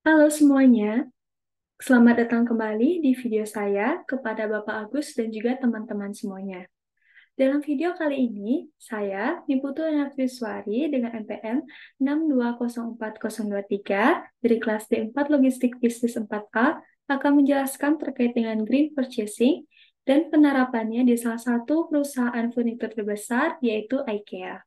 Halo semuanya, selamat datang kembali di video saya kepada Bapak Agus dan juga teman-teman semuanya. Dalam video kali ini, saya, Niputu Anaviswari dengan NPM 6204023 dari kelas D4 Logistik Bisnis 4A akan menjelaskan terkait dengan Green Purchasing dan penerapannya di salah satu perusahaan furnitur terbesar, yaitu IKEA.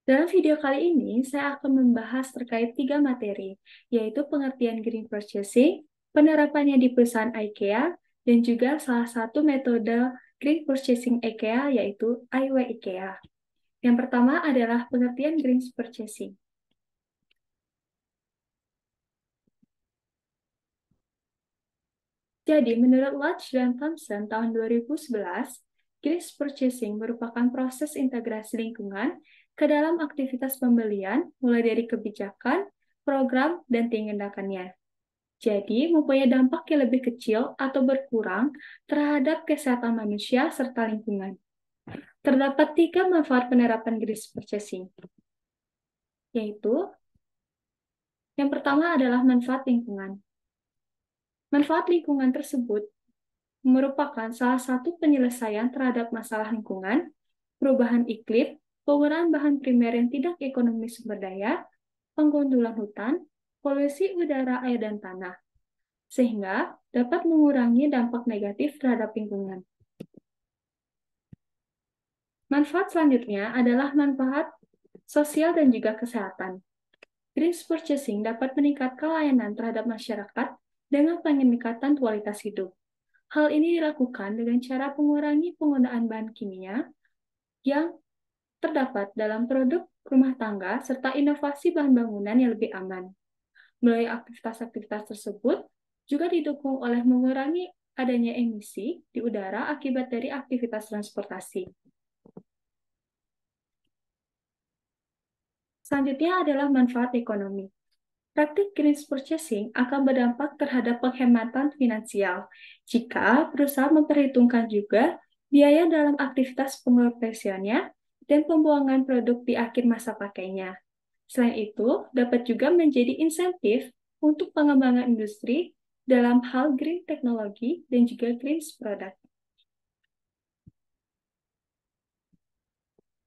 Dalam video kali ini, saya akan membahas terkait tiga materi, yaitu pengertian green purchasing, penerapannya di perusahaan IKEA, dan juga salah satu metode green purchasing IKEA, yaitu IW IKEA. Yang pertama adalah pengertian green purchasing. Jadi, menurut Lodge dan Thompson tahun 2011, green purchasing merupakan proses integrasi lingkungan ke dalam aktivitas pembelian, mulai dari kebijakan, program, dan tindakannya. Jadi, mempunyai dampak yang lebih kecil atau berkurang terhadap kesehatan manusia serta lingkungan. Terdapat tiga manfaat penerapan green purchasing, yaitu yang pertama adalah manfaat lingkungan. Manfaat lingkungan tersebut merupakan salah satu penyelesaian terhadap masalah lingkungan, perubahan iklim, penggunaan bahan primer yang tidak ekonomis sumber daya, penggundulan hutan, polusi udara, air, dan tanah, sehingga dapat mengurangi dampak negatif terhadap lingkungan. Manfaat selanjutnya adalah manfaat sosial dan juga kesehatan. Green purchasing dapat meningkatkan layanan terhadap masyarakat dengan peningkatan kualitas hidup. Hal ini dilakukan dengan cara mengurangi penggunaan bahan kimia yang terdapat dalam produk rumah tangga serta inovasi bahan bangunan yang lebih aman. Melalui aktivitas-aktivitas tersebut juga didukung oleh mengurangi adanya emisi di udara akibat dari aktivitas transportasi. Selanjutnya adalah manfaat ekonomi. Praktik green purchasing akan berdampak terhadap penghematan finansial jika perusahaan memperhitungkan juga biaya dalam aktivitas pengoperasiannya dan pembuangan produk di akhir masa pakainya. Selain itu, dapat juga menjadi insentif untuk pengembangan industri dalam hal green teknologi dan juga green product.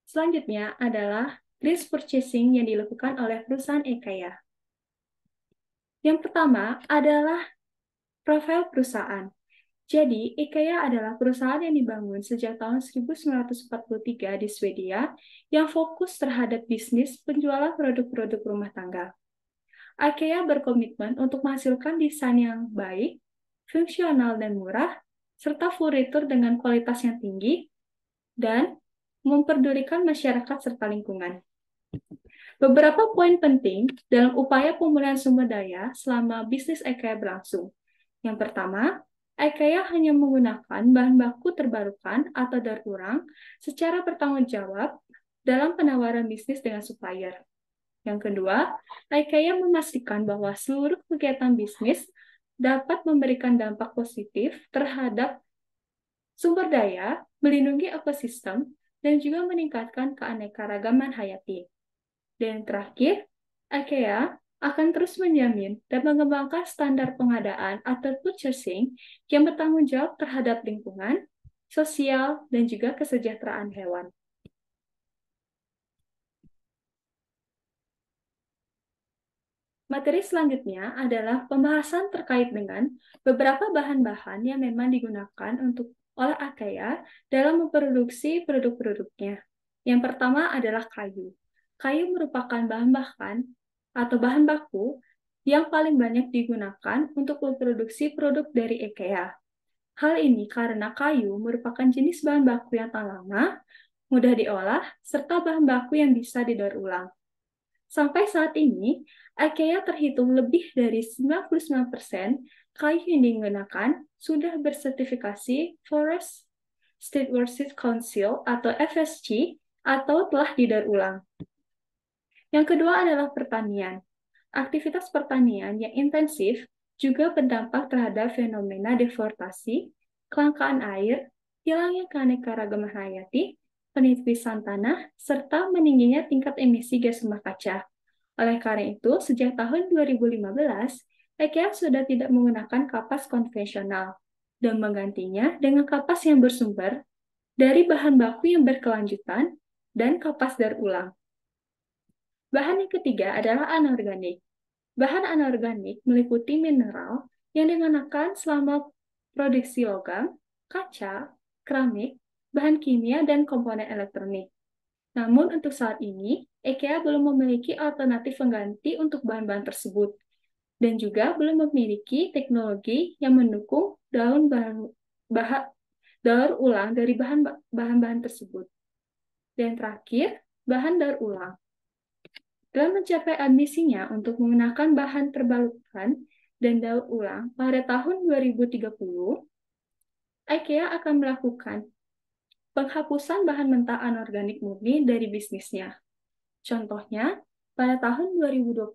Selanjutnya adalah green purchasing yang dilakukan oleh perusahaan IKEA. Yang pertama adalah profil perusahaan. Jadi, IKEA adalah perusahaan yang dibangun sejak tahun 1943 di Swedia yang fokus terhadap bisnis penjualan produk-produk rumah tangga. IKEA berkomitmen untuk menghasilkan desain yang baik, fungsional dan murah, serta furnitur dengan kualitas yang tinggi, dan memperdulikan masyarakat serta lingkungan. Beberapa poin penting dalam upaya pemulihan sumber daya selama bisnis IKEA berlangsung. Yang pertama, IKEA hanya menggunakan bahan baku terbarukan atau daur ulang secara bertanggung jawab dalam penawaran bisnis dengan supplier. Yang kedua, IKEA memastikan bahwa seluruh kegiatan bisnis dapat memberikan dampak positif terhadap sumber daya, melindungi ekosistem, dan juga meningkatkan keanekaragaman hayati. Dan terakhir, IKEA akan terus menjamin dan mengembangkan standar pengadaan atau purchasing yang bertanggung jawab terhadap lingkungan, sosial, dan juga kesejahteraan hewan. Materi selanjutnya adalah pembahasan terkait dengan beberapa bahan-bahan yang memang digunakan oleh IKEA dalam memproduksi produk-produknya. Yang pertama adalah kayu. Kayu merupakan bahan bahan baku yang paling banyak digunakan untuk memproduksi produk dari IKEA. Hal ini karena kayu merupakan jenis bahan baku yang tahan lama, mudah diolah, serta bahan baku yang bisa didaur ulang. Sampai saat ini, IKEA terhitung lebih dari 99% kayu yang digunakan sudah bersertifikasi Forest Stewardship Council atau FSC atau telah didaur ulang. Yang kedua adalah pertanian. Aktivitas pertanian yang intensif juga berdampak terhadap fenomena deforestasi, kelangkaan air, hilangnya keanekaragaman hayati, penipisan tanah, serta meningginya tingkat emisi gas rumah kaca. Oleh karena itu, sejak tahun 2015, IKEA sudah tidak menggunakan kapas konvensional dan menggantinya dengan kapas yang bersumber dari bahan baku yang berkelanjutan dan kapas daur ulang. Bahan yang ketiga adalah anorganik. Bahan anorganik meliputi mineral yang digunakan selama produksi logam, kaca, keramik, bahan kimia, dan komponen elektronik. Namun untuk saat ini, IKEA belum memiliki alternatif pengganti untuk bahan-bahan tersebut, dan juga belum memiliki teknologi yang mendukung daur ulang dari bahan-bahan tersebut. Dan terakhir, bahan daur ulang. Dalam mencapai ambisinya untuk menggunakan bahan terbarukan dan daur ulang pada tahun 2030, IKEA akan melakukan penghapusan bahan mentah anorganik murni dari bisnisnya. Contohnya, pada tahun 2020,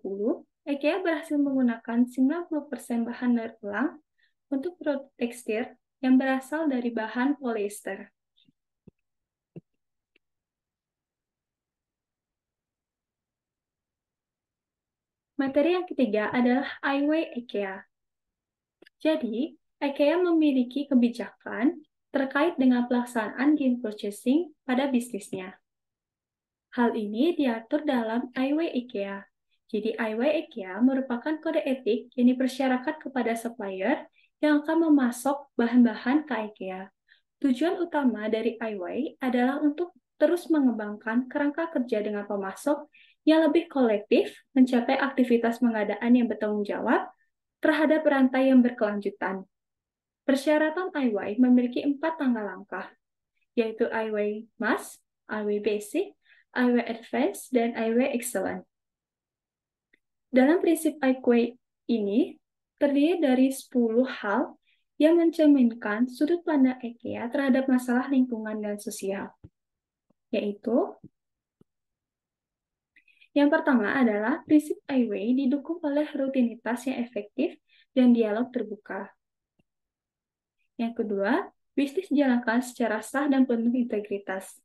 IKEA berhasil menggunakan 90% bahan daur ulang untuk produk tekstil yang berasal dari bahan polyester. Materi yang ketiga adalah iWay IKEA. Jadi, IKEA memiliki kebijakan terkait dengan pelaksanaan green purchasing pada bisnisnya. Hal ini diatur dalam iWay IKEA. Jadi, iWay IKEA merupakan kode etik yang dipersyaratkan kepada supplier yang akan memasok bahan-bahan ke IKEA. Tujuan utama dari iWay adalah untuk terus mengembangkan kerangka kerja dengan pemasok yang lebih kolektif, mencapai aktivitas pengadaan yang bertanggung jawab terhadap rantai yang berkelanjutan. Persyaratan iWay memiliki 4 tangga langkah, yaitu iWay Mass, iWay Basic, iWay Advanced, dan iWay Excellent. Dalam prinsip iWay ini terdiri dari 10 hal yang mencerminkan sudut pandang IKEA terhadap masalah lingkungan dan sosial, yaitu yang pertama adalah prinsip iWay didukung oleh rutinitas yang efektif dan dialog terbuka. Yang kedua, bisnis dijalankan secara sah dan penuh integritas.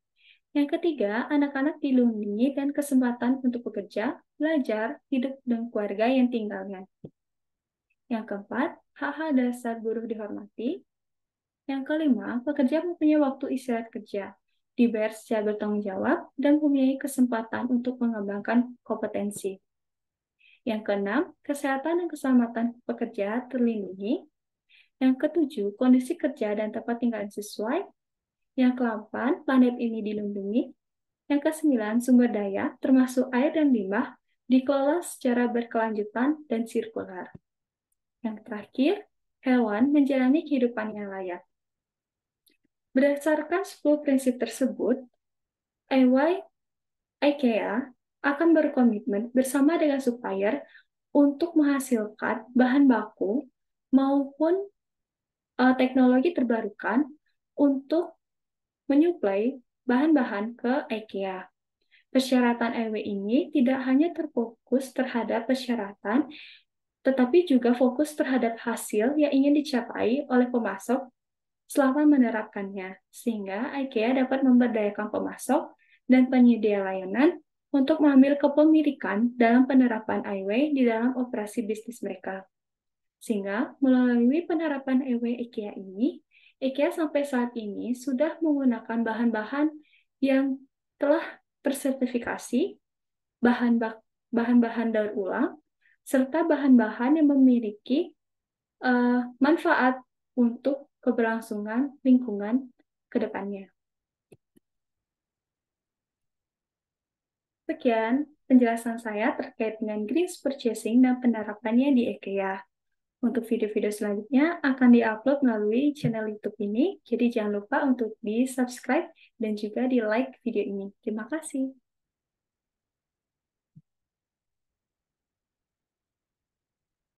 Yang ketiga, anak-anak dilindungi dan kesempatan untuk bekerja, belajar, hidup, dan keluarga yang tinggalnya. Yang keempat, hak-hak dasar buruh dihormati. Yang kelima, pekerja mempunyai waktu istirahat kerja, dibayar secara bertanggung jawab, dan mempunyai kesempatan untuk mengembangkan kompetensi. Yang keenam, kesehatan dan keselamatan pekerja terlindungi. Yang ketujuh, kondisi kerja dan tempat tinggal sesuai. Yang ke-8, planet ini dilindungi. Yang ke-9, sumber daya, termasuk air dan limbah, dikelola secara berkelanjutan dan sirkular. Yang terakhir, hewan menjalani kehidupan yang layak. Berdasarkan 10 prinsip tersebut, IKEA akan berkomitmen bersama dengan supplier untuk menghasilkan bahan baku maupun teknologi terbarukan untuk menyuplai bahan-bahan ke IKEA. Persyaratan iWay ini tidak hanya terfokus terhadap persyaratan, tetapi juga fokus terhadap hasil yang ingin dicapai oleh pemasok selama menerapkannya, sehingga IKEA dapat memberdayakan pemasok dan penyedia layanan untuk mengambil kepemilikan dalam penerapan iWay di dalam operasi bisnis mereka. Sehingga melalui penerapan iWay IKEA ini, IKEA sampai saat ini sudah menggunakan bahan-bahan yang telah tersertifikasi, bahan-bahan daur ulang, serta bahan-bahan yang memiliki manfaat untuk keberlangsungan lingkungan ke depannya. Sekian penjelasan saya terkait dengan green purchasing dan penerapannya di IKEA. Untuk video-video selanjutnya akan di-upload melalui channel YouTube ini, jadi jangan lupa untuk di-subscribe dan juga di-like video ini. Terima kasih.